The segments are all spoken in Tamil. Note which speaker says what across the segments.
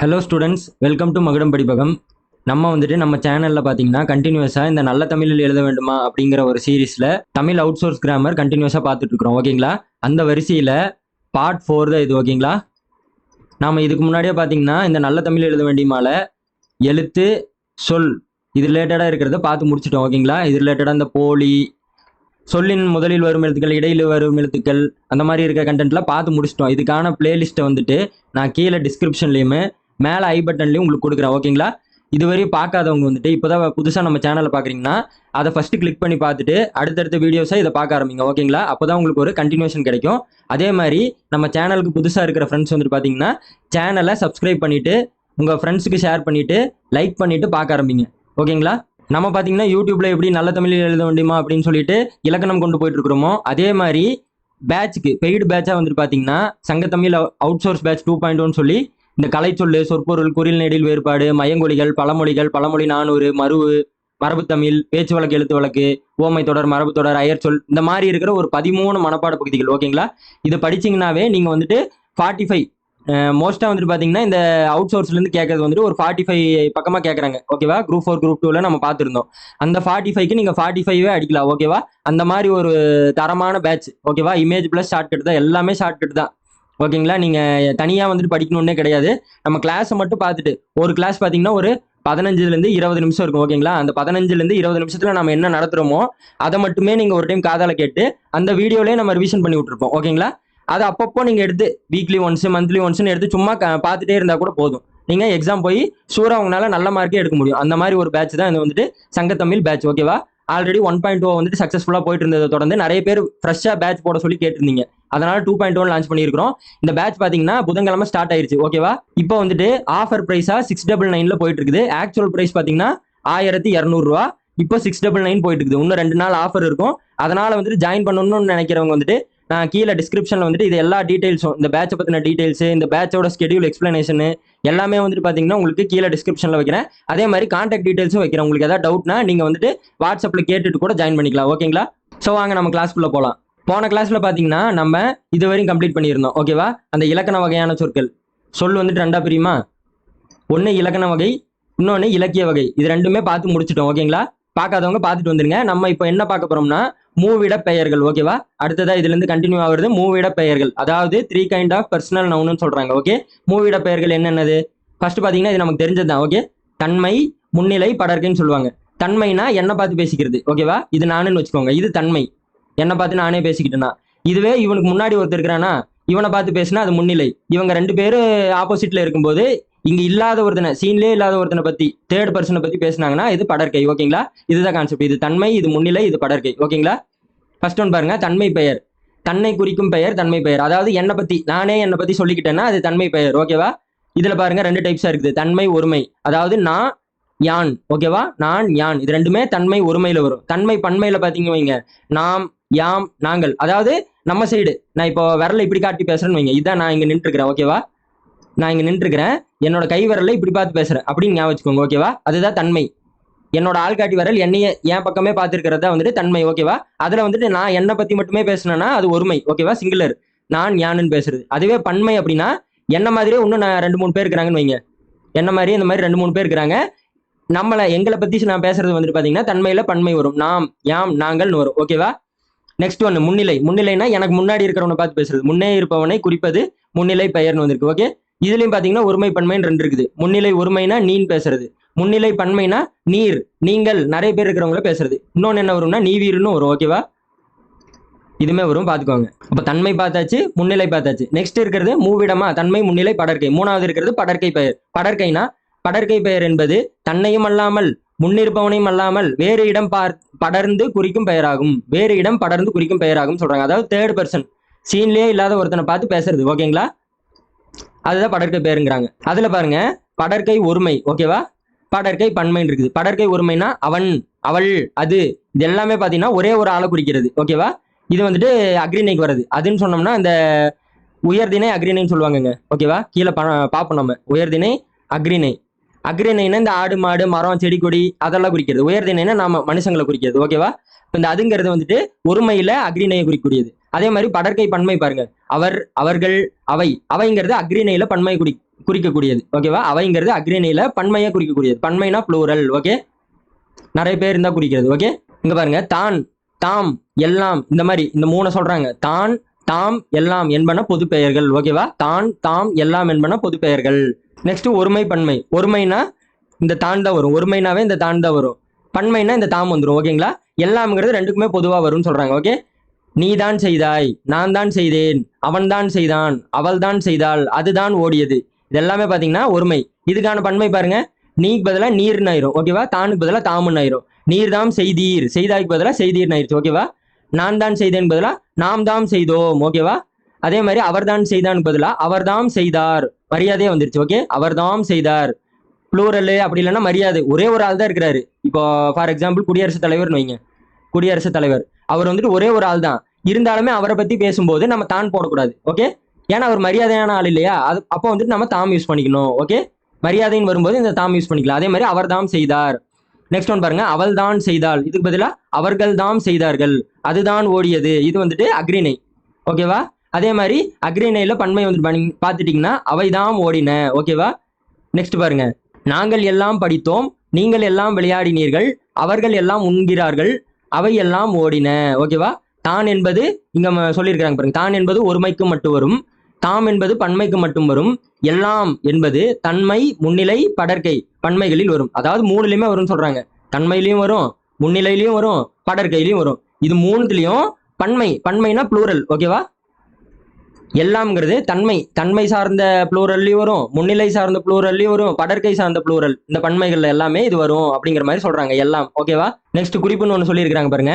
Speaker 1: ஹலோ ஸ்டூடெண்ட்ஸ், வெல்கம் டு மகுடம் படிப்பகம். நம்ம சேனலில் பார்த்தீங்கன்னா கண்டினியூஸாக இந்த நல்ல தமிழில் எழுத வேண்டுமா அப்படிங்கிற ஒரு சீரீஸில் தமிழ் அவுட் சோர்ஸ் கிராமர் கண்டினியூஸாக பார்த்துட்டு இருக்கிறோம். ஓகேங்களா? அந்த வரிசையில் பார்ட் 4 தான் இது. ஓகேங்களா? நாம் இதுக்கு முன்னாடியே பார்த்தீங்கன்னா இந்த நல்ல தமிழ் எழுத வேண்டியமால எழுத்து சொல் இது ரிலேட்டடாக இருக்கிறத பார்த்து முடிச்சிட்டோம். ஓகேங்களா? இது ரிலேட்டடாக இந்த போலி சொல்லின் முதலில் வரும் எழுத்துக்கள், இடையில் வரும் எழுத்துக்கள், அந்த மாதிரி இருக்க கண்டென்ட்லாம் பார்த்து முடிச்சிட்டோம். இதுக்கான பிளேலிஸ்ட்டை வந்துட்டு நான் கீழே டிஸ்கிரிப்ஷன்லேயுமே மேலே ஐ பட்டன்லையும் உங்களுக்கு கொடுக்குறேன். ஓகேங்களா? இதுவரையும் பார்க்காதவங்க வந்துட்டு இப்போதான் புதுசாக நம்ம சேனலில் பார்க்குறீங்கன்னா அதை ஃபஸ்ட்டு கிளிக் பண்ணி பார்த்துட்டு அடுத்தடுத்த வீடியோஸை இதை பார்க்க ஆரம்பிங்க. ஓகேங்களா? அப்போ தான் உங்களுக்கு ஒரு கண்டினியூஷன் கிடைக்கும். அதே மாதிரி நம்ம சேனலுக்கு புதுசாக இருக்கிற ஃப்ரெண்ட்ஸ் வந்துட்டு பார்த்தீங்கன்னா சேனலை சப்ஸ்கிரைப் பண்ணிவிட்டு உங்கள் ஃப்ரெண்ட்ஸுக்கு ஷேர் பண்ணிவிட்டு லைக் பண்ணிவிட்டு பார்க்க ஆரம்பிங்க. ஓகேங்களா? நம்ம பார்த்தீங்கன்னா யூடியூப்ல எப்படி நல்ல தமிழில் எழுத வேண்டுமா அப்படின்னு சொல்லிட்டு இலக்கணம் கொண்டு போயிட்டு இருக்கிறோமோ அதே மாதிரி பேட்சுக்கு பெய்டு பேட்சாக வந்துட்டு பார்த்தீங்கன்னா சங்கத்தமிழ் அவுட் சோர்ஸ் பேட்ச் 2.1 சொல்லி இந்த கலைச்சொல்லு, சொற்பொருள், குறில் நெடில் வேறுபாடு, மயங்கொலிகள், பழமொழிகள், பழமொழி 400, மரபு தமிழ், பேச்சு வழக்கு, எழுத்து வழக்கு, ஓமை தொடர், மரபு தொடர், அயற்சொல், இந்த மாதிரி இருக்கிற ஒரு 13 மனப்பாட பகுதிகள். ஓகேங்களா? இதை படிச்சிங்கனாவே நீங்கள் வந்துட்டு 45 மோஸ்ட்டாக வந்துட்டு பார்த்தீங்கன்னா இந்த அவுட் சோர்ஸ்லேருந்து கேட்கறது வந்துட்டு ஒரு 45 பக்கமாக கேட்குறாங்க. ஓகேவா? குரூப் 4 குரூப் 2ல நம்ம பார்த்துருந்தோம். அந்த 45க்கு நீங்கள் 45 அடிக்கலாம். ஓகேவா? அந்த மாதிரி ஒரு தரமான பேட்ச். ஓகேவா? இமேஜ் ப்ளஸ் ஷார்ட்கட் தான், எல்லாமே ஷார்ட்கட் தான். ஓகேங்களா? நீங்கள் தனியாக வந்துட்டு படிக்கணுன்னே கிடையாது. நம்ம கிளாஸை மட்டும் பார்த்துட்டு ஒரு கிளாஸ் பார்த்தீங்கன்னா ஒரு 15லேருந்து 20 நிமிஷம் இருக்கும். ஓகேங்களா? அந்த 15லேருந்து 20 நிமிஷத்தில் நம்ம என்ன நடத்துகிறோமோ அதை மட்டுமே நீங்கள் ஒரு டைம் காதால் கேட்டு அந்த வீடியோலேயே நம்ம ரிவிஷன் பண்ணி விட்டுருப்போம். ஓகேங்களா? அது அப்பப்போ நீங்கள் எடுத்து வீக்லி ஒன்ஸ், மந்த்லி ஒன்ஸ்னு எடுத்து சும்மா பார்த்துட்டே இருந்தால் கூட போதும். நீங்கள் எக்ஸாம் போய் ஷூராக உங்களால நல்ல மார்க்கே எடுக்க முடியும். அந்த மாதிரி ஒரு பேட்ச் தான் இது வந்துட்டு சங்கத்தமிழ் பேட்ச். ஓகேவா? ஆல்ரெடி 1.0 வந்துட்டு சக்ஸஸ்ஃபுல்லாக போயிட்டு இருந்ததை தொடர்ந்து நிறைய பேர் ஃப்ரெஷ்ஷாக பேட்ச் போட சொல்லி கேட்டிருந்தீங்க. அதனால 2.1 லான்ச் பண்ணியிருக்கிறோம். இந்த பேட்ச் பார்த்தீங்கன்னா புதன்கிழமை ஸ்டார்ட் ஆயிருச்சு. ஓகேவா? இப்போ வந்துட்டு ஆஃபர் ப்ரைஸாக 699 போயிட்டு இருக்குது. ஆக்சுவல் ப்ரைஸ் பார்த்தீங்கன்னா 1200 ரூபா. இப்போ 699 போயிட்டு இருக்குது. இன்னும் 2 நாள் ஆஃபர் இருக்கும். அதனால வந்துட்டு ஜாயின் பண்ணணும்னு நினைக்கிறவங்க வந்துட்டு நான் கீழே டிஸ்கிரிப்ஷனில் வந்துட்டு இது எல்லா டீடைல்ஸும், இந்த பேட்சை பற்றின டீடைல்ஸு, இந்த பேட்சோட ஸ்கெடியூல் எக்ஸ்பிளனேஷனு எல்லாமே வந்துட்டு பார்த்தீங்கன்னா உங்களுக்கு கீழே டிஸ்கிரிப்ஷனில் வைக்கிறேன். அதே மாதிரி கான்டாக்ட் டீடைல்ஸும் வைக்கிறேன். உங்களுக்கு ஏதாவது டவுட்னா நீங்கள் வந்துட்டு வாட்ஸ்அப்பில் கேட்டுட்டு கூட ஜாயின் பண்ணிக்கலாம். ஓகேங்களா? ஸோ வாங்க நம்ம கிளாஸ்க்குள்ளே போகலாம். போன கிளாஸில் பார்த்தீங்கன்னா நம்ம இதுவரையும் கம்ப்ளீட் பண்ணியிருந்தோம். ஓகேவா? அந்த இலக்கண வகையான சொற்கள் சொல் வந்துட்டு 2 பிரியுமா? ஒன்று இலக்கண வகை, இன்னொன்று இலக்கிய வகை. இது ரெண்டுமே பார்த்து முடிச்சிட்டோம். ஓகேங்களா? பார்க்காதவங்க பார்த்துட்டு வந்துருங்க. நம்ம இப்போ என்ன பார்க்க போறோம்னா மூவிட பெயர்கள். ஓகேவா? அடுத்ததா இதுல இருந்து கண்டினியூ ஆகுறது மூவிட பெயர்கள். அதாவது 3 கைண்ட் ஆஃப் பர்சனல் நவுன்னு சொல்றாங்க. ஓகே? மூவிட பெயர்கள் என்னென்னது? ஃபர்ஸ்ட் பாத்தீங்கன்னா இது நமக்கு தெரிஞ்சதுதான். ஓகே? தன்மை, முன்னிலை, படர்க்கைன்னு சொல்லுவாங்க. தன்மைனா என்ன பார்த்து பேசிக்கிறது. ஓகேவா? இது நானுன்னு வச்சுக்கோங்க. இது தன்மை. என்ன பார்த்து நானே பேசிக்கிட்டேன்னா. இதுவே இவனுக்கு முன்னாடி ஒருத்தர் இருக்கிறானா இவனை பார்த்து பேசினா அது முன்னிலை. இவங்க 2 பேரும் ஆப்போசிட்ல இருக்கும்போது இங்க இல்லாத ஒருத்தனை, சீன்லேயே இல்லாத ஒருத்தனை பத்தி, தேர்ட் பர்சனை பத்தி பேசினாங்கன்னா இது படற்கை. ஓகேங்களா? இதுதான் கான்செப்ட். இது தன்மை, இது முன்னிலை, இது படற்கை. ஓகேங்களா? ஃபர்ஸ்ட் ஒன் பாருங்க, தன்மை பெயர். தன்னை குறிக்கும் பெயர் தன்மை பெயர். அதாவது என்னை பத்தி, நானே என்னை பத்தி சொல்லிக்கிட்டேன்னா அது தன்மை பெயர். ஓகேவா? இதுல பாருங்க 2 டைப்ஸா இருக்குது. தன்மை, ஒருமை. அதாவது நான், யான். ஓகேவா? நான், யான், இது ரெண்டுமே தன்மை ஒருமையில வரும். தன்மை பன்மையில பாத்தீங்க வைங்க, நாம், யாம், நாங்கள். அதாவது நம்ம சைடு நான் இப்போ விரலை இப்படி காட்டி பேசுறேன்னு வைங்க, இதான் நான் இங்க நின்று இருக்கிறேன். ஓகேவா? நான் இங்க நின்று இருக்கிறேன், என்னோட கை விரலை இப்படி பார்த்து பேசுறேன் அப்படின்னு ஞாபகம் வச்சுக்கோங்க. ஓகேவா? அதுதான் தன்மை. என்னோட ஆள்காட்டி விரல் என்னைய என் பக்கமே பார்த்துருக்கிறதா வந்துட்டு தன்மை. ஓகேவா? அதுல வந்துட்டு நான் என்னை பத்தி மட்டுமே பேசுனேன்னா அது ஒருமை. ஓகேவா? சிங்குலர், நான் யானுன்னு பேசுறது. அதுவே பன்மை அப்படின்னா என்ன மாதிரியே இன்னும் நான் 2-3 பேர் இருக்கிறாங்கன்னு வைங்க, என்ன மாதிரியே இந்த மாதிரி 2-3 பேர் இருக்கிறாங்க. எங்களை பத்தி நான் பேசுறது வந்துட்டு பாத்தீங்கன்னா தன்மையில பன்மை வரும். நாம், யாம், நாங்கள்னு வரும். ஓகேவா? நெக்ஸ்ட் ஒன்று முன்னிலை. முன்னிலைனா எனக்கு முன்னாடி இருக்கிறவனை பார்த்து பேசுறது. முன்னே இருப்பவனை குறிப்பது முன்னிலை பெயர்னு வந்திருக்கு. ஓகே? இதுலயும் பாத்தீங்கன்னா ஒருமை பன்மைன்னு 2 இருக்குது. முன்னிலை ஒருமைனா நீன் பேசுறது, முன்னிலை பன்மைனா நீர், நீங்கள், நிறைய பேர் இருக்கிறவங்கள பேசுறது. இன்னொன்னு என்ன வரும்னா நீ வீருன்னு வரும். ஓகேவா? இதுமே வரும், பாத்துக்கோங்க. அப்ப தன்மை பார்த்தாச்சு, முன்னிலை பார்த்தாச்சு. நெக்ஸ்ட் இருக்கிறது மூவிடமா, தன்மை, முன்னிலை, படற்கை. மூணாவது இருக்கிறது படற்கை பெயர். படற்கைனா படற்கை பெயர் என்பது தன்னையும் அல்லாமல் முன்னிருப்பவனையும் அல்லாமல் வேறு இடம் படர்ந்து குறிக்கும் பெயராகும். வேறு இடம் படர்ந்து குறிக்கும் பெயராகும் சொல்றாங்க. அதாவது தேர்ட் பர்சன், சீன்லயே இல்லாத ஒருத்தனை பார்த்து பேசுறது. ஓகேங்களா? அதுதான் படற்கை பெயருங்கிறாங்க. அதுல பாருங்க, படற்கை ஒருமை. ஓகேவா? படற்கை பன்மைன்னு இருக்குது. படற்கை ஒருமைனா அவன், அவள், அது, இது எல்லாமே பாத்தீங்கன்னா ஒரே ஒரு ஆளை குறிக்கிறது. ஓகேவா? இது வந்துட்டு அக்ரிணைக்கு வருது. அதுன்னு சொன்னோம்னா இந்த உயர்திணை அக்ரிணைன்னு சொல்லுவாங்கங்க. ஓகேவா? கீழே பார்ப்போம் நம்ம உயர்திணை அக்ரிணை. அக்ரிணைனா இந்த ஆடு மாடு மரம் செடி கொடி அதெல்லாம் குறிக்கிறது. உயர்திணைனா நாம மனுஷங்களை குறிக்கிறது. ஓகேவா? இப்போ இந்த அதுங்கிறது வந்துட்டு ஒருமையில அக்ரிணையை குறிக்கக்கூடியது. அதே மாதிரி படற்கை பன்மை பாருங்க. அவர், அவர்கள், அவை. அவைங்கிறது அக்ரிணையில பன்மை குறிக்கக்கூடியது. ஓகேவா? அவைங்கிறது அக்ரிணையில பன்மையை குறிக்கக்கூடியது. பன்மைனா ப்ளூரல். ஓகே, நிறைய பேர் இருந்தா குறிக்கிறது. ஓகே, இங்க பாருங்க. தான், தாம், எல்லாம், இந்த மாதிரி இந்த மூணை சொல்றாங்க. தான், தாம், எல்லாம் என்பன பொது பெயர்கள். ஓகேவா? தான், தாம், எல்லாம் என்பன பொது பெயர்கள். நெக்ஸ்ட் ஒருமை பன்மை. ஒருமைனா இந்த தான் தான் வரும். ஒருமைனாவே இந்த தான் தான் வரும். பன்மைனா இந்த தாம் வந்துடும். ஓகேங்களா? எல்லாம்ங்கிறது ரெண்டுக்குமே பொதுவா வரும்னு சொல்றாங்க. ஓகே, நீ தான் செய்தாய், நான் தான் செய்தேன், அவன் தான் செய்தான், அவள் தான் செய்தாள், அதுதான் ஓடியது. இது எல்லாமே பாத்தீங்கன்னா ஒருமை. இதுக்கான பன்மை பாருங்க. நீக்கு பதிலா நீர்னு ஆயிரும். ஓகேவா? தானுக்கு பதிலா தாமுன்னு ஆயிரும். நீர் தாம் செய்தீர், செய்தாய்க்கு பதிலா செய்தீர்னு ஆயிடுச்சு. ஓகேவா? நான் தான் செய்தேன் பதிலா நாம் தாம் செய்தோம். ஓகேவா? அதே மாதிரி அவர் தான் செய்தான் பதிலா அவர் தாம் செய்தார். மரியாதையே வந்துருச்சு. ஓகே, அவர் தாம் செய்தார். ப்ளூரல் அப்படி இல்லைன்னா மரியாதை. ஒரே ஒரு ஆள் தான் இருக்கிறாரு. இப்போ ஃபார் எக்ஸாம்பிள் குடியரசுத் தலைவர்னு வைங்க. குடியரசுத் தலைவர் அவர் வந்துட்டு ஒரே ஒரு ஆள் தான். இருந்தாலுமே அவரை பத்தி பேசும்போது நம்ம தான் போடக்கூடாது. ஓகே, ஏன்னா அவர் மரியாதையான ஆள் இல்லையா? அது அப்போ வந்துட்டு நம்ம தாம் யூஸ் பண்ணிக்கணும். ஓகே, மரியாதைன்னு வரும்போது இந்த தாம் யூஸ் பண்ணிக்கலாம். அதே மாதிரி அவர் தாம் செய்தார். நெக்ஸ்ட் ஒன் பாருங்க. அவள் தான் செய்தாள். இதுக்கு பதிலாக அவர்கள் தாம் செய்தார்கள், அதுதான் ஓடியது. இது வந்துட்டு அக்ரிணை. ஓகேவா? அதே மாதிரி அக்ரிணையில பன்மை வந்துட்டு பார்த்துட்டீங்கன்னா அவை தாம் ஓடின. ஓகேவா? நெக்ஸ்ட் பாருங்க. நாங்கள் எல்லாம் படித்தோம், நீங்கள் எல்லாம் விளையாடினீர்கள், அவர்கள் எல்லாம் உண்கிறார்கள், அவை எல்லாம் ஓடின. ஓகேவா? தான் என்பது இங்க சொல்லியிருக்கிறாங்க பாருங்க. தான் என்பது ஒருமைக்கு மட்டும் வரும். தாம் என்பது பன்மைக்கு மட்டும் வரும். எல்லாம் என்பது தன்மை, முன்னிலை, படற்கை பன்மைகளில் வரும். அதாவது மூணுலையுமே வரும்னு சொல்றாங்க. தன்மையிலையும் வரும், முன்னிலையிலையும் வரும், படற்கையிலையும் வரும். இது மூணுத்துலயும் பன்மை. பன்மைனா ப்ளூரல். ஓகேவா? எல்லாம்ங்கிறது தன்மை, தன்மை சார்ந்த ப்ளூரல்லையும் வரும், முன்னிலை சார்ந்த ப்ளூரல்லையும் வரும், படற்கை சார்ந்த ப்ளூரல். இந்த பன்மைகள்ல எல்லாமே இது வரும் அப்படிங்கிற மாதிரி சொல்றாங்க. எல்லாம். ஓகேவா? நெக்ஸ்ட் குறிப்புன்னு ஒன்று சொல்லியிருக்கிறாங்க பாருங்க.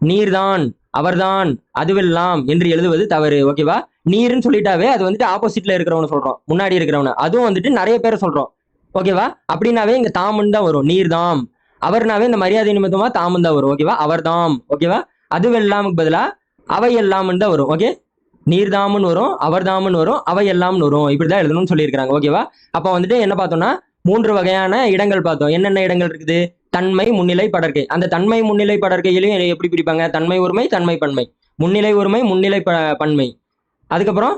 Speaker 1: நீர்தான், அவர்தான், அதுவெல்லாம் என்று எழுதுவது தவறு. ஓகேவா? நீர்னு சொல்லிட்டாவே அது வந்துட்டு ஆப்போசிட்ல இருக்கிறவனு சொல்றோம், முன்னாடி இருக்கிறவன. அதுவும் வந்துட்டு நிறைய பேரை சொல்றோம். ஓகேவா? அப்படின்னாவே இங்க தாமுன்னு தான் வரும். நீர்தாம். அவர்னாவே இந்த மரியாதை நிமித்தமா தாமுன்னு தான் வரும். ஓகேவா? அவர்தாம். ஓகேவா? அதுவெல்லாமுக்கு பதிலா அவை எல்லாம்னு தான் வரும். ஓகே, நீர்தாமுன்னு வரும், அவர்தாமுன்னு வரும், அவை எல்லாம்னு வரும். இப்படிதான் எழுதணும்னு சொல்லியிருக்கிறாங்க. ஓகேவா? அப்போ வந்துட்டு என்ன பார்த்தோம்னா 3 வகையான இடங்கள் பார்த்தோம். என்னென்ன இடங்கள் இருக்குது? தன்மை, முன்னிலை, படற்கை. அந்த தன்மை, முன்னிலை, படற்கையிலையும் எப்படி பிரிப்பாங்க? தன்மை ஒருமை, தன்மை பன்மை, முன்னிலை ஒருமை, முன்னிலை பன்மை, அதுக்கப்புறம்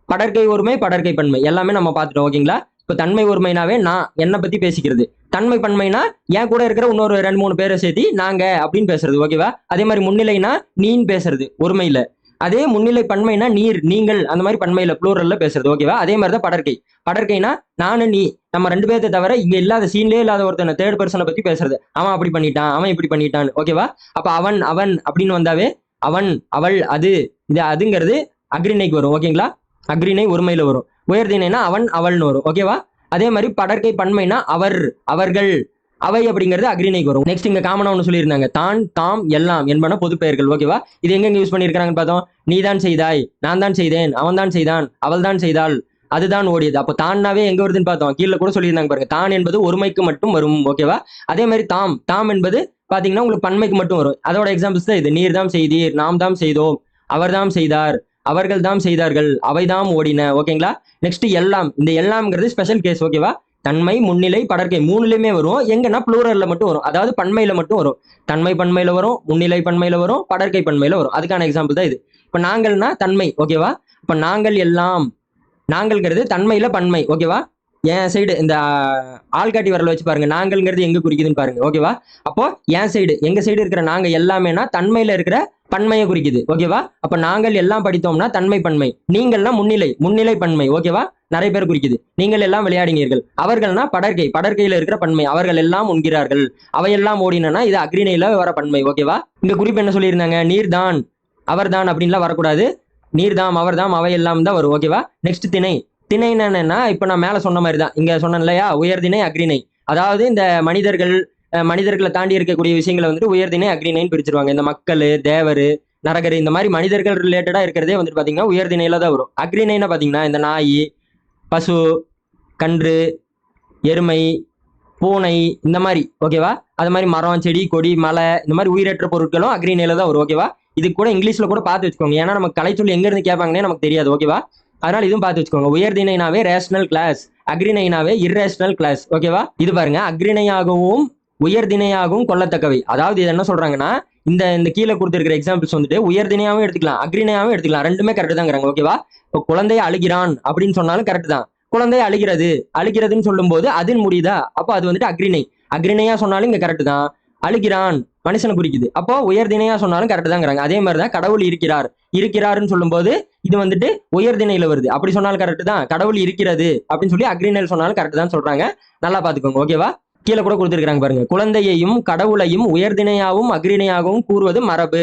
Speaker 1: படற்கை ஒருமை, படற்கை பன்மை. எல்லாமே நம்ம பார்த்துட்டோம். ஓகேங்களா? இப்போ தன்மை ஒருமைனாவே நான் என்னை பத்தி பேசிக்கிறது. தன்மை பன்மைனா என் கூட இருக்கிற இன்னொரு 2-3 பேரை சேர்த்து நாங்க அப்படின்னு பேசுறது. ஓகேவா? அதே மாதிரி முன்னிலைனா நீன்னு பேசுறது ஒருமையில. அதே முன்னிலை பன்மைனா நீர், நீங்கள், அந்த மாதிரி பன்மையில ப்ளூரல்ல பேசுறது. ஓகேவா? அதே மாதிரி தான் படற்கை. படற்கைனா நானு நீ, நம்ம 2 பேர்த்த தவிர இங்க இல்லாத சீன்லேயே இல்லாத ஒருத்தனை தேர்ட் பர்சனை பத்தி பேசுறது. அவன் அப்படி பண்ணிட்டான், அவன் இப்படி பண்ணிட்டான். ஓகேவா? அப்ப அவன், அவன் அப்படின்னு வந்தாவே அவன், அவள், அது, இது அதுங்கிறது அக்ரிணைக்கு வரும். ஓகேங்களா? அக்ரிணை ஒருமையில வரும். உயர்திணைனா அவன், அவள்னு வரும். ஓகேவா? அதே மாதிரி படற்கை பன்மைனா அவர், அவர்கள், அவை அப்படிங்கிறது அக்ரிணைக்கு வரும். நெக்ஸ்ட் இங்க காமனா ஒன்று சொல்லியிருந்தாங்க. தான், தாம், எல்லாம் என்பன பொது பெயர்கள். ஓகேவா? இது எங்க யூஸ் பண்ணியிருக்காங்கன்னு பார்த்தோம். நீ தான் செய்தாய், நான் தான் செய்தேன், அவன் தான் செய்தான், அவள் தான் செய்தாள், அதுதான் ஓடியது. அப்போ தான்னாவே எங்க வருதுன்னு பார்த்தோம். கீழே கூட சொல்லியிருந்தாங்க பாருங்க. தான் என்பது ஒருமைக்கு மட்டும் வரும். ஓகேவா? அதே மாதிரி தாம், தாம் என்பது பாத்தீங்கன்னா உங்களுக்கு பன்மைக்கு மட்டும் வரும். அதோட எக்ஸாம்பிள்ஸ் தான் இது. நீர் தாம் செய்தீர், நாம் தாம் செய்தோம், அவர் தாம் செய்தார், அவர்கள் தாம் செய்தார்கள், அவை தாம் ஓடின. ஓகேங்களா? நெக்ஸ்ட் எல்லாம். இந்த எல்லாம்ங்கிறது ஸ்பெஷல் கேஸ். ஓகேவா? தன்மை, முன்னிலை, படற்கை மூணுலையுமே வரும். எங்கன்னா ப்ளூரல்ல மட்டும் வரும். அதாவது பன்மையில மட்டும் வரும். தன்மை பன்மையில வரும், முன்னிலை பன்மையில வரும், படற்கை பன்மையில வரும். அதுக்கான எக்ஸாம்பிள் தான் இது. இப்ப நாங்கள்னா தன்மை. ஓகேவா? இப்ப நாங்கள் எல்லாம், நாங்கள்ங்கிறது தன்மையில பன்மை. ஓகேவா? என் சைடு இந்த ஆள்காட்டி வரல வச்சு பாருங்க. நாங்கள்ங்கிறது எங்க குறிக்குதுன்னு பாருங்க. ஓகேவா? அப்போ என் சைடு, எங்க சைடு இருக்கிற நாங்க எல்லாமேனா தன்மையில இருக்கிற பன்மையை குறிக்குது. ஓகேவா? அப்ப நாங்கள் எல்லாம் படித்தோம்னா தன்மை பன்மை. நீங்கள்னா முன்னிலை, முன்னிலை பன்மை. ஓகேவா? நிறைய பேர் குறிக்குது. நீங்கள் எல்லாம் விளையாடினீர்கள். அவர்கள்னா படற்கை, படற்கையில இருக்கிற பன்மை. அவர்கள் எல்லாம் உண்கிறார்கள், அவையெல்லாம் ஓடினா இது அக்ரிணையில வர பன்மை. ஓகேவா? இங்க குறிப்பு என்ன சொல்லியிருந்தாங்க? நீர்தான், அவர்தான் அப்படின்லாம் வரக்கூடாது. நீர்தாம், அவர்தாம், அவையெல்லாம் தான் வரும். ஓகேவா? நெக்ஸ்ட் திணை. திணைன்னு என்னன்னா இப்ப நான் மேல சொன்ன மாதிரி தான். இங்க சொன்னேன் இல்லையா? உயர்திணை, அக்ரிணை. அதாவது இந்த மனிதர்களை தாண்டி இருக்கக்கூடிய விஷயங்களை வந்துட்டு உயர்திணை, அக்ரிணைன்னு பிரிச்சிருவாங்க. இந்த மக்கள், தேவர், நரகர், இந்த மாதிரி மனிதர்கள் ரிலேட்டடா இருக்கிறதே வந்துட்டு பாத்தீங்கன்னா உயர்திணையில தான் வரும். அக்ரிணைன்னா பாத்தீங்கன்னா இந்த நாய், பசு, கன்று, எருமை, பூனை, இந்த மாதிரி. ஓகேவா? அது மாதிரி மரம், செடி, கொடி, மலை, இந்த மாதிரி உயிரற்ற பொருட்களும் அக்ரிணையில தான் வரும். ஓகேவா? இது கூட இங்கிலீஷ்ல கூட பார்த்து வச்சுக்கோங்க. ஏன்னா நமக்கு கலைச்சொல் எங்க இருந்து கேட்பாங்கன்னே நமக்கு தெரியாது. ஓகேவா? அதனால இதுவும் பார்த்து வச்சுக்கோங்க. உயர்திணைனாவே ரேஷனல் கிளாஸ், அக்ரிணைனாவே இர்ரேஷனல் கிளாஸ். ஓகேவா? இது பாருங்க, அக்ரிணையாகவும் உயர்திணையாகவும் கொள்ளத்தக்கவை. அதாவது இது என்ன சொல்றாங்கன்னா, இந்த இந்த கீழே கொடுத்திருக்கிற எக்ஸாம்பிள்ஸ் வந்துட்டு உயர்திணையாவும் எடுத்துக்கலாம், அக்ரிணையாவும் எடுத்துக்கலாம். ரெண்டுமே கரெக்ட் தாங்கிறாங்க. ஓகேவா? இப்போ குழந்தை அழுகிறான் அப்படின்னு சொன்னாலும் கரெக்ட் தான். குழந்தை அழுகிறது, அழுகிறதுன்னு சொல்லும் போது அதுன்னு முடியுதா, அப்போ அது வந்துட்டு அக்ரிணை. அக்ரிணையா சொன்னாலும் இங்க கரெக்ட் தான். அழுகிறான் மனுஷனை குறிக்குது, அப்போ உயர்திணையா சொன்னாலும் கரெக்ட் தாங்கிறாங்க. அதே மாதிரிதான் கடவுள் இருக்கிறார், இருக்கிறாருன்னு சொல்லும் போது இது வந்துட்டு உயர்திணையில வருது, அப்படி சொன்னாலும் கரெக்ட் தான். கடவுள் இருக்கிறது அப்படின்னு சொல்லி அக்ரிணையில் சொன்னாலும் கரெக்ட் தான் சொல்றாங்க. நல்லா பாத்துக்கோங்க. ஓகேவா? கீழே கூட கொடுத்துருக்காங்க பாருங்க, குழந்தையையும் கடவுளையும் உயர்திணையாகவும் அக்ரிணையாகவும் கூறுவது மரபு.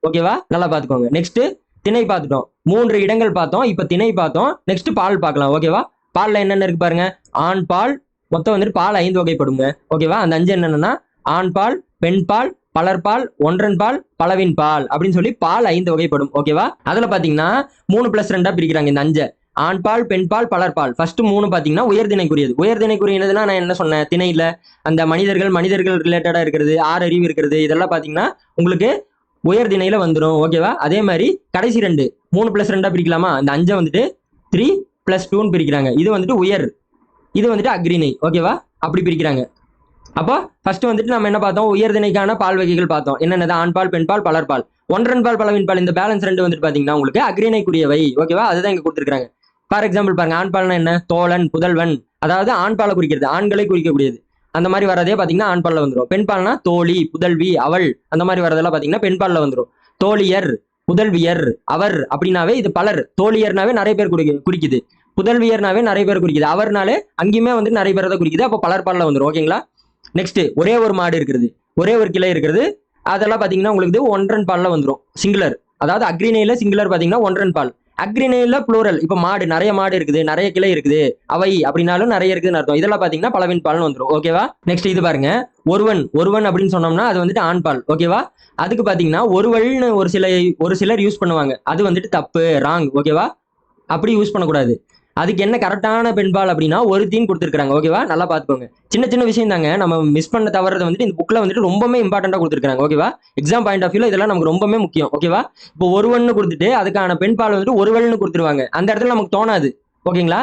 Speaker 1: ஓகேவா? நல்லா பாத்துக்கோங்க. நெக்ஸ்ட் திணை பார்த்துட்டோம், 3 இடங்கள் பார்த்தோம். இப்ப திணை பார்த்தோம். நெக்ஸ்ட் பால் பார்க்கலாம். ஓகேவா? பால்ல என்னென்ன இருக்கு பாருங்க. ஆண் பால், மொத்தம் வந்துட்டு பால் 5 வகைப்படுங்க. ஓகேவா? அந்த 5 என்னன்னா ஆண் பால், பெண் பால், பலர்பால், ஒன்றன் பால், பலவின் பால் அப்படின்னு சொல்லி பால் 5 வகைப்படும். ஓகேவா? அதுல பாத்தீங்கன்னா 3+2 பிரிக்கிறாங்க இந்த 5. ஆண் பால், பெண் பால், பலர்பால். ஃபர்ஸ்ட் 3 பாத்தீங்கன்னா உயர்திணைக்குரியது. உயர்திணைக்குரியதுன்னா நான் என்ன சொன்னேன், திணையில அந்த மனிதர்கள் ரிலேட்டடா இருக்கிறது, 6 அறிவு இருக்கிறது, இதெல்லாம் பாத்தீங்கன்னா உங்களுக்கு உயர்திணையில வந்துடும். ஓகேவா? அதே மாதிரி கடைசி 2 3+2 பிரிக்கலாமா? அந்த 5 வந்துட்டு 3+2 பிரிக்கிறாங்க. இது வந்துட்டு உயர், இது வந்துட்டு அக்ரிணை. ஓகேவா? அப்படி பிரிக்கிறாங்க. அப்போ ஃபர்ஸ்ட் வந்துட்டு நம்ம என்ன பார்த்தோம், உயர்திணைக்கான பால் வகைகள் பார்த்தோம். என்னென்னது? ஆண் பால், பெண் பால், பலர்பால், ஒன்றன் பால், பலவின் பால். இந்த பேலன்ஸ் 2 வந்துட்டு பாத்தீங்கன்னா உங்களுக்கு அக்ரிணைக்குரியவை. ஓகேவா? அதுதான் இங்க கொடுத்துருக்காங்க. ஃபார் எக்ஸாம்பிள் பாருங்க, ஆண் பால்னா என்ன? தோழன், புதல்வன், அதாவது ஆண் பாலை குறிக்கிறது, ஆண்களை குறிக்கக்கூடியது. அந்த மாதிரி வரதே பாத்தீங்கன்னா ஆண் பால்ல வந்துடும். பெண் பால்னா தோழி, புதல்வி, அவள், அந்த மாதிரி வரதெல்லாம் பாத்தீங்கன்னா பெண் பால்ல வந்துடும். தோழியர், புதல்வியர், அவர் அப்படின்னாவே இது பலர். தோழியர்னாவே நிறைய பேர் குறிக்குது, புதல்வியர்னாவே நிறைய பேர் குறிக்குது, அவர்னாலே அங்கேயுமே வந்து நிறைய பேர் தான் குறிக்குது. அப்போ பலர் பால்ல வந்துடும். ஓகேங்களா? நெக்ஸ்ட் ஒரே ஒரு மாடு இருக்கிறது, ஒரே ஒரு கிளை இருக்கிறது, அதெல்லாம் பாத்தீங்கன்னா உங்களுக்கு ஒன்றன் பால்ல வந்துடும், சிங்குலர். அதாவது அக்ரிணையில சிங்குலர் பாத்தீங்கன்னா ஒன்றன் பால், அக்ரிணையில புளூரல். இப்ப மாடு, நிறைய மாடு இருக்குது, நிறைய கிளை இருக்குது, அவை அப்படின்னாலும் நிறைய இருக்குதுன்னு அர்த்தம். இதெல்லாம் பாத்தீங்கன்னா பலவின் பால்னு வந்துடும். ஓகேவா? நெக்ஸ்ட் இது பாருங்க, ஒருவன். ஒருவன் அப்படின்னு சொன்னோம்னா அது வந்துட்டு ஆண் பால். ஓகேவா? அதுக்கு பாத்தீங்கன்னா ஒருவள்னு ஒரு சிலர் யூஸ் பண்ணுவாங்க, அது வந்துட்டு தப்பு, ராங். ஓகேவா? அப்படி யூஸ் பண்ணக்கூடாது. அதுக்கு என்ன கரெக்டான பெண்பால் அப்படின்னா ஒருத்தின்னு கொடுத்துருக்காங்க. ஓகேவா? நல்லா பாத்துக்கோங்க. சின்ன சின்ன விஷயம் தாங்க, நம்ம மிஸ் பண்ண தவறது வந்துட்டு இந்த புக்ல வந்துட்டு ரொம்பவே இம்பார்ட்டண்டா கொடுத்துருக்காங்க. ஓகேவா? எக்ஸாம் பாயிண்ட் ஆஃப் வியூல இதெல்லாம் நமக்கு ரொம்பவே முக்கியம். ஓகேவா? இப்போ ஒருவன்னு கொடுத்துட்டு அதுக்கான பெண்பால் வந்துட்டு ஒருவள்னு கொடுத்துருவாங்க. அந்த இடத்துல நமக்கு தோணாது. ஓகேங்களா?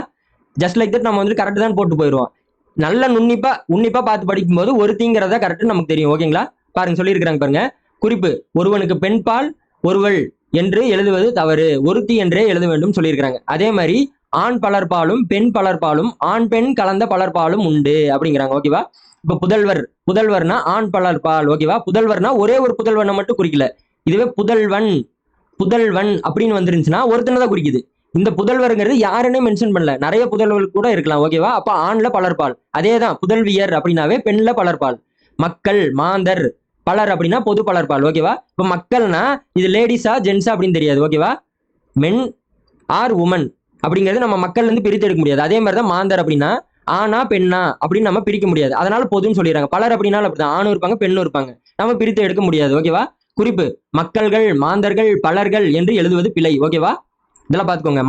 Speaker 1: ஜஸ்ட் லைக் தட் நம்ம வந்து கரெக்ட் தான் போட்டு போயிடுவோம். நல்ல உன்னிப்பா பார்த்து படிக்கும் போது ஒருத்திங்கிறத கரெக்ட் நமக்கு தெரியும். ஓகேங்களா? பாருங்க, சொல்லியிருக்கிறாங்க பாருங்க. குறிப்பு: ஒருவனுக்கு பெண்பால் ஒருவள் என்று எழுதுவது தவறு, ஒருத்தி என்றே எழுத வேண்டும் சொல்லியிருக்கிறாங்க. அதே மாதிரி ஆண் பலர்பாலும் பெண் பலர்பாலும் ஆண் பெண் கலந்த பலர்பாலும் உண்டு அப்படிங்கிறாங்க. ஓகேவா? இப்ப புதல்வர்னா ஆண் பலர்பால். ஓகேவா? புதல்வர்னா ஒரே ஒரு புதல்வனை மட்டும் குறிக்கல. இதுவே புதல்வன் அப்படின்னு வந்துருந்துச்சுன்னா ஒருத்தனை தான் குறிக்குது. இந்த புதல்வருங்கிறது யாருன்னே மென்ஷன் பண்ணல, நிறைய புதல்வர்கள் கூட இருக்கலாம். ஓகேவா? அப்ப ஆண்ல பலர்பால். அதேதான் புதல்வியர் அப்படின்னாவே பெண்ல பலர்பால். மக்கள், மாந்தர், பலர் அப்படின்னா பொது பலர்பால். ஓகேவா? இப்ப மக்கள்னா இது லேடிஸா ஜென்ஸா அப்படின்னு தெரியாது. ஓகேவா? மென் ஆர் உமன் அப்படிங்கிறது நம்ம மக்கள்ல இருந்து பிரித்து எடுக்க முடியாது. அதே மாதிரிதான் மாந்தர் அப்படின்னா ஆனா பெண்ணா அப்படின்னு நம்ம பிரிக்க முடியாது. அதனால பொதுன்னு சொல்லிடுறாங்க. பலர் அப்படின்னாலும் அப்படிதான், ஆணும் இருப்பாங்க பெண்ணும் இருப்பாங்க, நம்ம பிரித்து எடுக்க முடியாது. ஓகேவா? குறிப்பு: மக்கள்கள், மாந்தர்கள், பலர்கள் என்று எழுதுவது பிழை. ஓகேவா? இதெல்லாம் பாத்துக்கோங்க.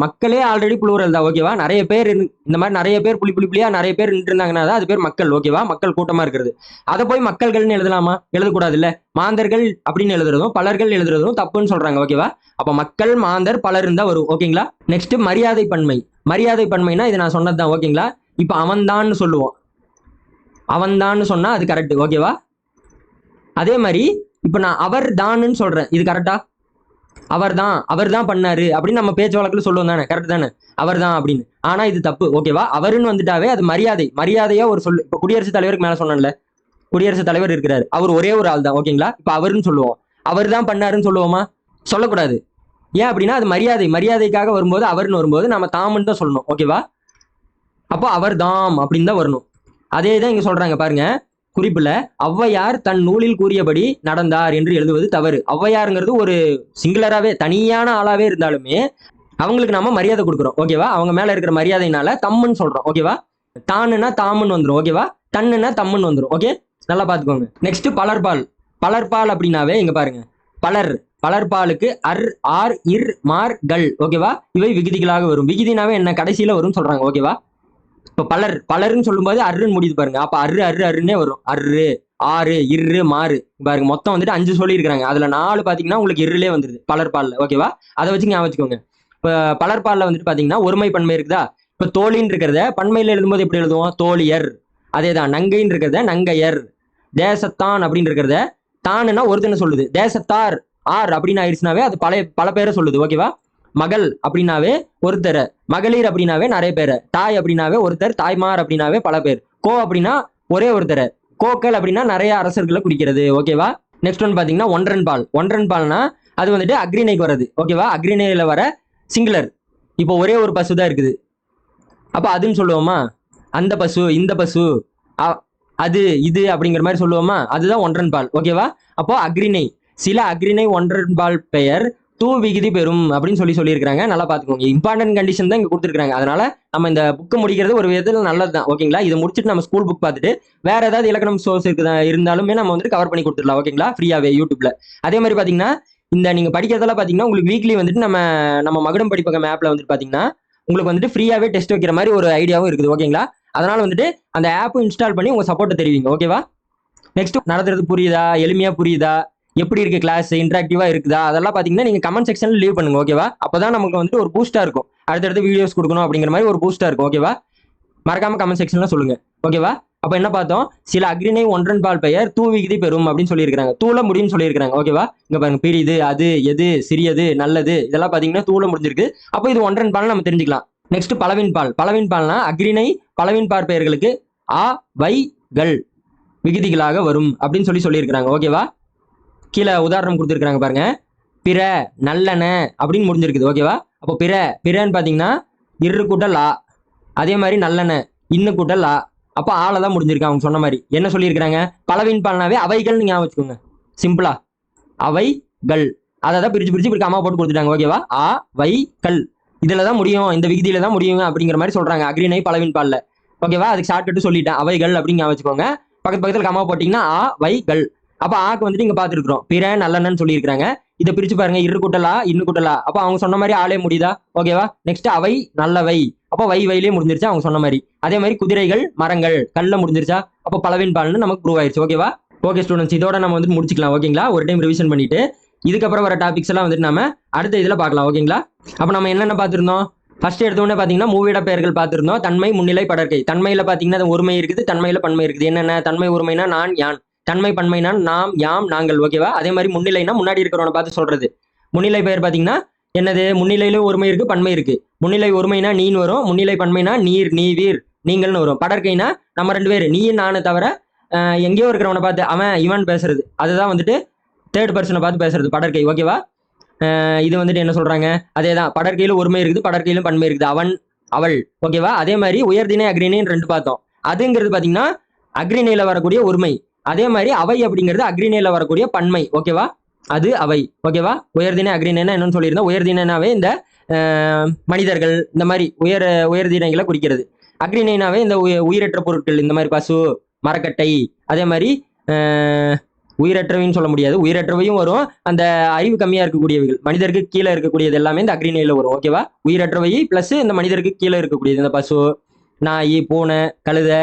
Speaker 1: மக்களே ஆல்ரெடி புளூரல் தான். ஓகேவா? நிறைய பேர் இந்த மாதிரி நிறைய பேர் புள்ளியா நிறைய பேர் நின்று இருந்தாங்கன்னா அது பேர் மக்கள். ஓகேவா? மக்கள் கூட்டமா இருக்கிறது. அதை போய் மக்கள்கள்னு எழுதலாமா? எழுதக்கூடாது இல்ல. மாந்தர்கள் அப்படின்னு எழுதுறதும் பலர்கள் எழுதுறதும் தப்புன்னு சொல்றாங்க. ஓகேவா? அப்ப மக்கள், மாந்தர், பலர் தான் வரும். ஓகேங்களா? நெக்ஸ்ட் மரியாதை பன்மை. மரியாதை பன்மைனா இது நான் சொன்னதுதான். ஓகேங்களா? இப்ப அவன்தான்னு சொல்லுவோம், அவன்தான்னு சொன்னா அது கரெக்ட். ஓகேவா? அதே மாதிரி இப்ப நான் அவர் தான்னு சொல்றேன், இது கரெக்டா? அவர் தான் பண்ணாரு அப்படின்னு நம்ம பேச்சு வழக்குல சொல்லுவோம் தானே, கரெக்ட் தானே? அவர் தான் அப்படின்னு. ஆனா இது தப்பு. ஓகேவா? அவருன்னு வந்துட்டாவே அது மரியாதையா ஒரு சொல்லு. இப்ப குடியரசுத் தலைவருக்கு மேல சொன்னேன்ல, குடியரசுத் தலைவர் இருக்கிறாரு, அவர் ஒரே ஒரு ஆள் தான். ஓகேங்களா? இப்ப அவருன்னு சொல்லுவோம், அவர் தான் பண்ணாருன்னு சொல்லுவோமா? சொல்லக்கூடாது. ஏன் அப்படின்னா அது மரியாதைக்காக வரும்போது, அவர்னு வரும்போது நம்ம தாமுன்னு தான் சொல்லணும். ஓகேவா? அப்போ அவர் தாம் அப்படின்னு தான் வரணும். அதே தான் இங்க சொல்றாங்க பாருங்க, குறிப்புல ஔவையார் தன் நூலில் கூறியபடி நடந்தார் என்று எழுதுவது தவறு. ஔவையாருங்கிறது ஒரு சிங்குலராகவே தனியான ஆளாவே இருந்தாலுமே அவங்களுக்கு நாம மரியாதை கொடுக்குறோம். ஓகேவா? அவங்க மேல இருக்கிற மரியாதைனால தம்முன்னு சொல்றோம். ஓகேவா? தானுன்னா தாமுன்னு வந்துடும். ஓகேவா? தன்னுன்னா தம்முன்னு வந்துடும். ஓகே, நல்லா பாத்துக்கோங்க. நெக்ஸ்ட் பலர்பால் அப்படின்னாவே இங்க பாருங்க, பலர்பாலுக்கு ஆர் இர் மார் கள். ஓகேவா? இவை விகுதிகளாக வரும். விகுதினாவே என்ன? கடைசியில வரும் சொல்றாங்க. ஓகேவா? இப்ப பலர்ன்னு சொல்லும்போது அருன்னு முடியுது பாருங்க. அப்ப அருன்னே வரும். ஆறு, இரு, மாறு. பாருங்க, மொத்தம் வந்துட்டு 5 சொல்லி இருக்காங்க. அதுல 4 பாத்தீங்கன்னா உங்களுக்கு இருளே வந்துருது பலர்பால்ல. ஓகேவா? அதை வச்சு ஞாபகம் வச்சுக்கோங்க. இப்ப பலர்பால்ல வந்துட்டு பாத்தீங்கன்னா ஒருமை பன்மை இருக்குதா, இப்ப தோழின்னு இருக்கிறத பன்மையில எழுதும்போது எப்படி எழுதுவோம்? தோழியர். அதேதான் நங்கைன்னு இருக்கிறத நங்கையர். தேசத்தான் அப்படின்னு இருக்கிறத தானுன்னா ஒருத்தனை சொல்லுது. தேசத்தார் ஆர் அப்படின்னு ஆயிடுச்சுனாவே அது பல பேரை சொல்லுது. ஓகேவா? மகள் அப்படின்னாவே ஒருத்தர், மகளிர் அப்படின்னாவே நிறைய பேர், தாய் அப்படின்னாவே ஒருத்தர், தாய்மார் அப்படின்னாவே பல பேர், கோ அப்படின்னா ஒரே ஒருத்தர், கோக்கள் அப்படின்னா நிறைய அரசர்களை குறிக்கிறது. ஓகேவா? நெக்ஸ்ட் ஒன் பாத்தீங்கன்னா ஒன்றன் பால். ஒன்றன் பால்னா அது வந்துட்டு அக்ரிணைக்கு வர்றது. ஓகேவா? அக்ரிணையில வர சிங்குலர். இப்போ ஒரே ஒரு பசு தான் இருக்குது, அப்ப அதுன்னு சொல்லுவோமா? அந்த பசு, இந்த பசு, அது இது அப்படிங்கிற மாதிரி சொல்லுவோமா? அதுதான் ஒன்றன் பால். ஓகேவா? அப்போ அக்ரிணை, சில அக்ரிணை ஒன்றன் பால் பெயர் தூ விகுதி பெறும் அப்படின்னு சொல்லியிருக்காங்க. நல்லா பார்த்துக்கோங்க. இம்பார்ட்டன்ட் கண்டிஷன் தான் இங்க கொடுத்துருக்காங்க. அதனால நம்ம இந்த புக்கு முடிக்கிறது ஒரு விதத்தில் நல்லது தான். ஓகேங்களா? இதை முடிச்சுட்டு நம்ம ஸ்கூல் புக் பார்த்துட்டு வேற ஏதாவது இலக்கணம் சோர்ஸ் இருந்தாலுமே நம்ம வந்துட்டு கவர் பண்ணி கொடுத்துடலாம். ஓகேங்களா? ஃப்ரீயாவே யூடியூப்ல. அதே மாதிரி பாத்தீங்கன்னா இந்த நீங்க படிக்கிறதெல்லாம் பாத்தீங்கன்னா உங்களுக்கு வீக்லி வந்துட்டு நம்ம மகுடம் படிப்பகம் ஆப்ல வந்துட்டு பாத்தீங்கன்னா உங்களுக்கு வந்துட்டு ஃப்ரீயாவே டெஸ்ட் வைக்கிற மாதிரி ஒரு ஐடியாவும் இருக்குது. ஓகேங்களா? அதனால வந்துட்டு அந்த ஆப் இன்ஸ்டால் பண்ணி உங்க சப்போர்ட்டை தெரிவிங்க. ஓகேவா? நெக்ஸ்ட் நடத்துறது புரியுதா? எளிமையா புரியுதா? எப்படி இருக்கு கிளாஸ்? இன்டராக்டிவா இருக்குதா? அதெல்லாம் பாத்தீங்கன்னா நீங்க கமெண்ட் செக்ஷன்ல லீவ் பண்ணுங்க. ஓகேவா? அப்பதான் நமக்கு வந்துட்டு ஒரு பூஸ்டா இருக்கும். அடுத்தடுத்து வீடியோஸ் கொடுக்கணும் அப்படிங்கிற மாதிரி ஒரு பூஸ்டா இருக்கும். ஓகேவா? மறக்காம கமெண்ட் செக்ஷன்ல சொல்லுங்க. ஓகேவா? அப்ப என்ன பார்த்தோம்? சில அக்ரிணை ஒன்றன் பால் பெயர் தூ விகுதி பெறும் அப்படின்னு சொல்லியிருக்காங்க. தூள முடியும் சொல்லியிருக்காங்க. ஓகேவா? இங்க பாருங்க, பிரிது, அது, எது, சிறியது, நல்லது, இதெல்லாம் பாத்தீங்கன்னா தூள முடிஞ்சிருக்கு. அப்போ இது ஒன்றன் பால் நம்ம தெரிஞ்சுக்கலாம். நெக்ஸ்ட் பலவின் பால். பலவின் பால்னா அக்ரிணை பலவின் பால் பெயர்களுக்கு ஆ வை கள் விகுதிகளாக வரும் அப்படின்னு சொல்லியிருக்காங்க. ஓகேவா? கீழே உதாரணம் கொடுத்துருக்காங்க பாருங்க. பிற, நல்லன அப்படின்னு முடிஞ்சிருக்குது. ஓகேவா? அப்போ பிறன்னு பாத்தீங்கன்னா இரு கூட்டல் ஆ. அதே மாதிரி நல்லன இன்னு கூட்டல் ஆ. அப்போ ஆளை தான் முடிஞ்சிருக்கு. அவங்க சொன்ன மாதிரி என்ன சொல்லியிருக்காங்க? பலவின் பால்னாவே அவைகள் ஞாபகம் வச்சுக்கோங்க. சிம்பிளா அவைகள். அதை தான் பிரிச்சு இப்படி அம்மா போட்டு கொடுத்துட்டாங்க. ஓகேவா? ஆ வை கள் இதுல தான் முடியும், இந்த விகுதியில தான் முடியும் அப்படிங்கிற மாதிரி சொல்றாங்க அக்ரிணை பலவின் பால்ல. ஓகேவா? அதுக்கு ஷார்ட்கட் சொல்லிட்டேன், அவைகள் அப்படின்னு ஞாபகம் வச்சுக்கோங்க. பக்கத்துல கம்மா போட்டீங்கன்னா ஆ வை கள். அப்ப ஆக்கு வந்துட்டு இங்க பாத்துருக்கோம் பிற நல்லன்னு சொல்லியிருக்காங்க. இதை பிரிச்சு பாருங்க, இரு கூட்டலா இன்னு கூட்டலா. அப்ப அவங்க சொன்ன மாதிரி ஆளே முடியுதா? ஓகேவா? நெக்ஸ்ட் அவை நல்லவை. அப்ப வையிலே முடிஞ்சிருச்சா அவங்க சொன்ன மாதிரி. அதே மாதிரி குதிரைகள் மரங்கள் கல்ல முடிஞ்சிருச்சா? அப்ப பலவின் பால்னு நமக்கு ப்ரூவ் ஆயிடுச்சு. ஓகேவா? ஓகே ஸ்டூடெண்ட்ஸ், இதோட நம்ம வந்துட்டு முடிச்சுக்கலாம். ஓகேங்களா? ஒரு டைம் ரிவிஷன் பண்ணிட்டு இதுக்கப்புறம் வர டாபிக்ஸ் எல்லாம் வந்துட்டு நம்ம அடுத்த இதுல பார்க்கலாம். ஓகேங்களா? அப்ப நம்ம என்னென்ன பார்த்திருந்தோம்? ஃபர்ஸ்ட் எடுத்தோடனே பாத்தீங்கன்னா மூவிட பெயர்கள் பார்த்திருந்தோம். தன்மை, முன்னிலை, படர்க்கை. தன்மையில பாத்தீங்கன்னா ஒருமை இருக்குது, தன்மையில பன்மை இருக்குது. என்னென்ன? தன்மை ஒருமைனா நான் யான், தன்மை பன்மைனா நாம் யாம் நாங்கள். ஓகேவா? அதே மாதிரி முன்னிலைனா முன்னாடி இருக்கிறவனை பார்த்து சொல்றது. முன்னிலை பெயர் பாத்தீங்கன்னா என்னது? முன்னிலையில ஒருமை இருக்கு, பன்மை இருக்கு. முன்னிலை ஒருமைனா நீன் வரும், முன்னிலை பன்மைனா நீர், நீ, வீர், நீங்கள்னு வரும். படர்க்கைனா நம்ம ரெண்டு பேர், நீ நானு தவிர எங்கேயோ இருக்கிறவனை பார்த்து அவன் இவன் பேசுறது, அதுதான் வந்துட்டு தேர்ட் பர்சனை பார்த்து பேசுறது படர்க்கை. ஓகேவா? இது வந்துட்டு என்ன சொல்றாங்க? அதேதான், படற்கையில ஒருமை இருக்குது, படற்கையிலும் பன்மை இருக்குது. அவன் அவள். ஓகேவா? அதே மாதிரி உயர்திணை அக்ரிணைன்னு ரெண்டு பார்த்தோம். அதுங்கிறது பாத்தீங்கன்னா அக்ரிணையில வரக்கூடிய ஒருமை. அதே மாதிரி அவை அப்படிங்கிறது அக்ரிணையில வரக்கூடிய பன்மை. ஓகேவா? அது அவை. ஓகேவா? உயர்திணை அக்ரிணைனா என்னன்னு சொல்லியிருந்தோம். உயர்திணைனாவே இந்த மனிதர்கள், இந்த மாதிரி உயர்திணைகளை குறிக்கிறது. அக்ரிணைனாவே இந்த உயிரற்ற பொருட்கள், இந்த மாதிரி பசு, மரக்கட்டை. அதே மாதிரி உயிரற்றவைன்னு சொல்ல முடியாது, உயிரற்றவையும் வரும். அந்த அறிவு கம்மியா இருக்கக்கூடியவைகள், மனிதருக்கு கீழே இருக்கக்கூடியது எல்லாமே இந்த அக்ரிணையில வரும். ஓகேவா? உயிரற்றவை பிளஸ் இந்த மனிதருக்கு கீழே இருக்கக்கூடியது, இந்த பசு, நாய், பூனை, கழுதை,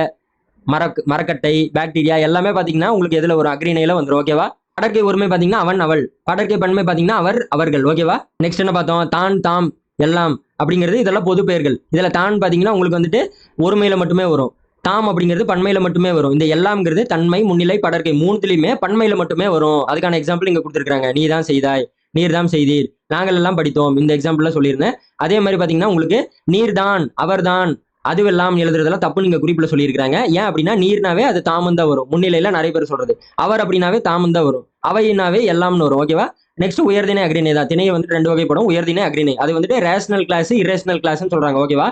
Speaker 1: மரக்கட்டை, பாக்டீரியா எல்லாமே பாத்தீங்கன்னா உங்களுக்கு எதுல வரும்? அக்ரிணையில வந்துடும். ஓகேவா? படற்கை ஒருமை பாத்தீங்கன்னா அவன் அவள். படற்கை பன்மை பாத்தீங்கன்னா அவர் அவர்கள். ஓகேவா? நெக்ஸ்ட் என்ன பார்த்தோம்? தான், தாம், எல்லாம் அப்படிங்கிறது இதெல்லாம் பொது பெயர்கள். இதுல தான் பாத்தீங்கன்னா உங்களுக்கு வந்துட்டு ஒருமையில மட்டுமே வரும். தாம் அப்படிங்கிறது பன்மையில மட்டுமே வரும். இந்த எல்லாம்ங்கிறது தன்மை, முன்னிலை, படற்கை மூணுத்துலயுமே பன்மையில மட்டுமே வரும். அதுக்கான எக்ஸாம்பிள் இங்க கொடுத்துருக்காங்க. நீ தான் செய்தாய், நீர் தான் செய்தீர், நாங்கள் எல்லாம் படித்தோம். இந்த எக்ஸாம்பிள்ல சொல்லியிருந்தேன். அதே மாதிரி பாத்தீங்கன்னா உங்களுக்கு நீர் தான், அவர் தான், அதுவெல்லாம் எழுதுறதெல்லாம் தப்பு நீங்க குறிப்புல சொல்லியிருக்காங்க. ஏன் அப்படின்னா நீர்னாவே அது தாமம் தான் வரும். முன்னிலையில நிறைய பேர் சொல்றது. அவர் அப்படின்னாவே தாமம் தான் வரும். அவையினாவே எல்லாம்னு வரும். ஓகேவா? நெக்ஸ்ட் உயர்திணை அக்ரிணை தான். திணையை வந்துட்டு ரெண்டு வகைப்படும். உயர்திணை அக்ரிணை, அது வந்துட்டு ரேஷனல் கிளாஸ், இரேஷனல் கிளாஸ்ன்னு சொல்றாங்க. ஓகேவா?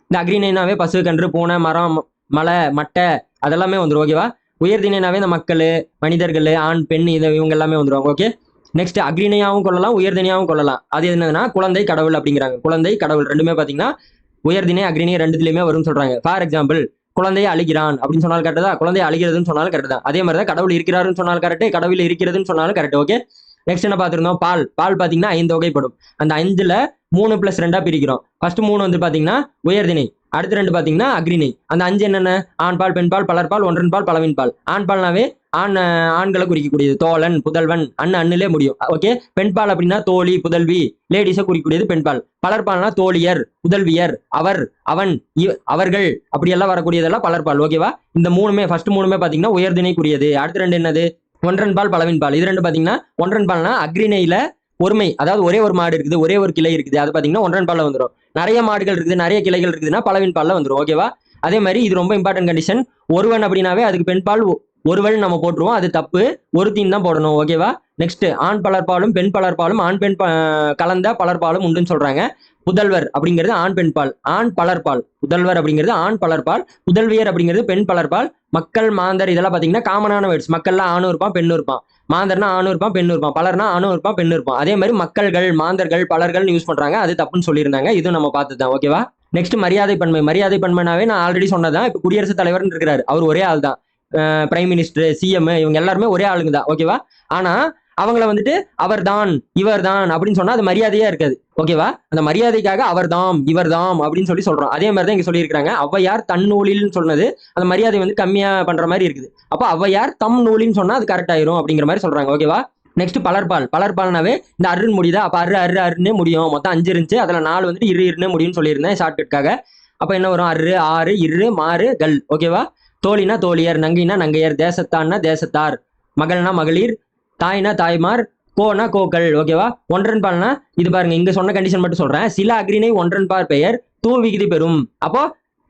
Speaker 1: இந்த அக்ரிணைனாவே பசு, கன்று, பூனை, மரம், மலை, மட்டை அதெல்லாமே வந்துடும். ஓகேவா? உயர்திணைனாவே இந்த மக்கள், மனிதர்கள், ஆண், பெண், இவங்க எல்லாமே வந்துருவாங்க. ஓகே. நெக்ஸ்ட் அக்ரிணையாவும் கொள்ளலாம், உயர்திணையாவும் கொள்ளலாம். அது என்னதுன்னா குழந்தை, கடவுள் அப்படிங்கிறாங்க. குழந்தை, கடவுள் ரெண்டுமே பாத்தீங்கன்னா உயர்திணை அக்ரிணை ரெண்டுத்துலயுமே வரும்னு சொல்றாங்க. ஃபார் எக்ஸாம்பிள், குழந்தையை அழுகிறான் அப்படின்னு சொன்னாலும் கரெக்ட் தான், குழந்தையை அழுகிறதுன்னு சொன்னாலும் கரெக்ட் தான். அதே மாதிரி தான் கடவுள் இருக்கிறாருன்னு சொன்னாலும் கரெக்ட், கடவுள் இருக்கிறதுன்னு சொன்னாலும் கரெக்ட். ஓகே. நெக்ஸ்ட் என்ன பார்த்திருந்தோம்? பால். பால் பாத்தீங்கன்னா 5 வகைப்படும். அந்த 5ல 3 + 2 பிரிக்கிறோம். ஃபர்ஸ்ட் 3 வந்து பாத்தீங்கன்னா உயர்திணை, அடுத்து 2 பாத்தீங்கன்னா அக்ரிணை. அந்த 5 என்னென்ன? ஆண் பால், பெண் பால், பலர்பால், ஒன்றன் பால், பலவின் பால். ஆண் பால்னாவே ஆண்களை குறிக்கக்கூடியது. தோழன், புதல்வன், அண்ணிலே முடியும். ஓகே. பெண்பால் அப்படின்னா தோழி, புதல்வி, லேடிஸை குறிக்கக்கூடியது பெண்பால். பலர்பால்னா தோழியர், புதல்வியர், அவர், அவன், அவர்கள் அப்படியெல்லாம் வரக்கூடியதெல்லாம் பலர்பால். ஓகேவா? இந்த மூணுமே ஃபர்ஸ்ட் மூணுமே பாத்தீங்கன்னா உயர்திணைக்குரியது. அடுத்த ரெண்டு என்னது? ஒன்றன் பால், பலவின் பால். இது ரெண்டு பாத்தீங்கன்னா ஒன்றன் பால்னா அக்ரிணையில ஒருமை, அதாவது ஒரே ஒரு மாடு இருக்குது, ஒரே ஒரு கிளை இருக்குது, அது பாத்தீங்கன்னா ஒன்றன் பால்ல வந்துடும். நிறைய மாடுகள் இருக்குது, நிறைய கிளைகள் இருக்குதுன்னா பலவின் பால்ல வந்துடும். ஓகேவா? அதே மாதிரி இது ரொம்ப இம்பார்ட்டன்ட் கண்டிஷன். ஒருவன் அப்படின்னாவே அதுக்கு பெண் பால் ஒருவன் நம்ம போட்டுருவோம், அது தப்பு. ஒருத்தின் தான் போடணும். ஓகேவா? நெக்ஸ்ட், ஆண் பலர்பாலும் பெண் பலர்பாலும் ஆண் பெண் கலந்த பலர்பாலும் உண்டுன்னு சொல்றாங்க. புதல்வர் அப்படிங்கிறது ஆண் பெண் பால், ஆண் பலர்பால். புதல்வர் அப்படிங்கிறது ஆண் பலர்பால், புதல்வியர் அப்படிங்கிறது பெண் பலர்பால். மக்கள், மாந்தர் இதெல்லாம் பாத்தீங்கன்னா காமனான வேர்ட்ஸ். மக்கள்ல ஆணும் இருப்பான், பெண்ணும் இருப்பான். மாந்தர்னா ஆணும் இருப்பான், பெண்ணும் இருப்பான். பலர்னா ஆணும் இருப்பான், பெண்ணும் இருப்பான். அதே மாதிரி மக்கள்கள், மாந்தர்கள், பலர்கள் யூஸ் பண்றாங்க, அது தப்புன்னு சொல்லியிருந்தாங்க. இதுவும் நம்ம பார்த்துதான். ஓகேவா? நெக்ஸ்ட், மரியாதை பன்மை. மரியாதை பன்மைனாவே நான் ஆல்ரெடி சொன்னதான். இப்ப குடியரசுத் தலைவர் இருக்கிறாரு, அவர் ஒரே ஆள் தான். பிரைம் மினிஸ்டர், சிஎம், இவங்க எல்லாருமே ஒரே ஆளுங்க தான். ஓகேவா? ஆனா அவங்கள வந்துட்டு அவர் தான், இவர் தான் அப்படின்னு சொன்னா அது மரியாதையா இருக்காது. ஓகேவா? அந்த மரியாதைக்காக அவர் தாம், இவர் தாம் அப்படின்னு சொல்றோம். அதே மாதிரி தான் இங்க சொல்லியிருக்காங்க. ஔவையார் தன் நூலில் சொன்னது அந்த மரியாதை வந்து கம்மியா பண்ற மாதிரி இருக்குது. அப்ப ஔவையார் தம் நூலின்னு சொன்னா அது கரெக்ட் ஆயிரும் அப்படிங்கிற மாதிரி சொல்றாங்க. ஓகேவா? நெக்ஸ்ட், பலர்பால். பலர்பால்னாவே இந்த அருன்னு முடியுதா? அப்ப அருன்னே முடியும். மொத்தம் 5 இருந்துச்சு, அதுல 4 வந்துட்டு இருன்னு முடியும்னு சொல்லியிருந்தேன் ஷார்ட்கட்காக. அப்ப என்ன வரும்? ஆறு, இரு, மாறு, கள். ஓகேவா? தோழினா தோழியர், நங்கைனா நங்கையர், தேசத்தான்னா தேசத்தார், மகள்னா மகளிர், தாய்னா தாய்மார், கோனா கோக்கள். ஓகேவா? ஒன்றன் பால்னா இது பாருங்க, இங்க சொன்ன கண்டிஷன் மட்டும் சொல்றேன். சில அக்ரிணை ஒன்றன் பால் பெயர் தூ விகுதி பெறும். அப்போ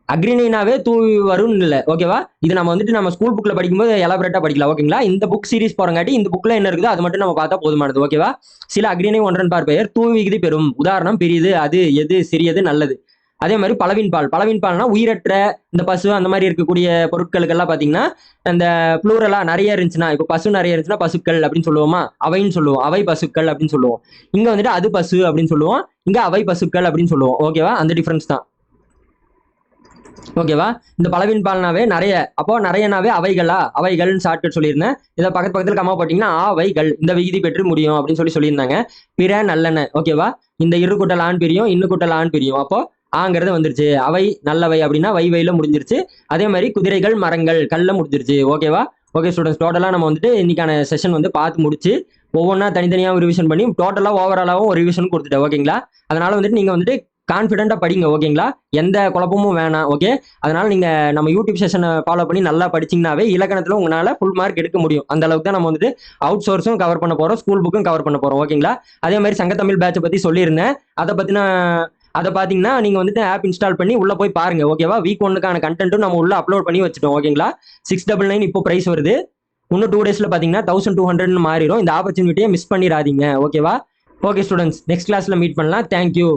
Speaker 1: அக்ரிணைனாவே தூ வரும் இல்ல. ஓகேவா? இது நம்ம வந்துட்டு நம்ம ஸ்கூல் புக்ல படிக்கும்போது எலாபரேட்டா படிக்கலாம். ஓகேங்களா? இந்த புக் சீரிஸ் போறங்காட்டி இந்த புக்ல என்ன இருக்குதோ அது மட்டும் நம்ம பார்த்தா போதுமானது. ஓகேவா? சில அக்ரிணை ஒன்றன் பால் பெயர் தூ விகுதி பெறும். உதாரணம் பெரியது, அது, எது, சிறியது, நல்லது. அதே மாதிரி பலவின் பால். பலவின் பால்னா உயிரற்ற இந்த பசு அந்த மாதிரி இருக்கக்கூடிய பொருட்களுக்கெல்லாம் பாத்தீங்கன்னா அந்த ப்ளூரலா நிறைய இருந்துச்சுன்னா, இப்போ பசு நிறைய இருந்துச்சுன்னா பசுக்கள் அப்படின்னு சொல்லுவோமா, அவைன்னு சொல்லுவோம். அவை பசுக்கள் அப்படின்னு சொல்லுவோம். இங்க வந்துட்டு அது பசு அப்படின்னு சொல்லுவோம், இங்க அவை பசுக்கள் அப்படின்னு சொல்லுவோம். ஓகேவா? அந்த டிஃபரன்ஸ் தான். ஓகேவா? இந்த பலவின் பால்னாவே நிறைய, அப்போ நிறையனாவே அவைகளா, அவைகள்னு ஷார்ட்கட் சொல்லியிருந்தேன். இதை பக்கத்துல கம்மா போட்டீங்கன்னா அவைகள் இந்த விகுதி பெற்று முடியும் அப்படின்னு சொல்லியிருந்தாங்க. பிற நல்லெண்ண. ஓகேவா? இந்த இரு கூட்டல் ஆண் பிரியும், இன்னும் கூட்டல் ஆண் பிரியும். அப்போ ஆங்கிறது வந்துருச்சு. அவை நல்லவை அப்படின்னா வைல முடிஞ்சிருச்சு. அதே மாதிரி குதிரைகள், மரங்கள், கல்ல முடிஞ்சிருச்சு. ஓகேவா? ஓகே ஸ்டூடெண்ட்ஸ், டோட்டலா நம்ம வந்துட்டு இன்னைக்கான செஷன் வந்து பார்த்து முடிச்சு ஒவ்வொன்றா தனித்தனியாக ரிவிஷன் பண்ணி டோட்டலா ஓவராலாவும் ஒரு ரிவிஷன் கொடுத்துட்டேன். ஓகேங்களா? அதனால வந்துட்டு நீங்க வந்துட்டு கான்ஃபிடென்ட்டா படிங்க. ஓகேங்களா? எந்த குழப்பமும் வேணாம். ஓகே? அதனால நீங்க நம்ம யூடியூப் செஷனை ஃபாலோ பண்ணி நல்லா படிச்சிங்கனாவே இலக்கணத்துல உங்களால ஃபுல் மார்க் எடுக்க முடியும். அந்த அளவுக்கு தான் நம்ம வந்துட்டு அவுட் சோர்ஸும் கவர் பண்ண போறோம், ஸ்கூல் புக்கும் கவர் பண்ண போறோம். ஓகேங்களா? அதே மாதிரி சங்கத்தமிழ் பேட்சை பத்தி சொல்லியிருந்தேன். அதை பார்த்தீங்கன்னா நீங்க வந்துட்டு ஆப் இன்ஸ்டால் பண்ணி உள்ள போய் பாருங்க. ஓகேவா? வீக் 1க்கான கண்டென்ட்டும் நம்ம உள்ள அப்லோட் பண்ணி வச்சுட்டோம். ஓகேங்களா? 699 இப்போ பிரைஸ் வருது. இன்னும் 2 டேஸ்ல பாத்தீங்கன்னா 1200 மாறிடும். இந்த ஆப்பர்ச்சுனிட்டியை மிஸ் பண்ணிடாதீங்க. ஓகேவா? ஓகே ஸ்டூடெண்ட்ஸ், நெக்ஸ்ட் கிளாஸ்ல மீட் பண்ணலாம். தேங்க்யூ.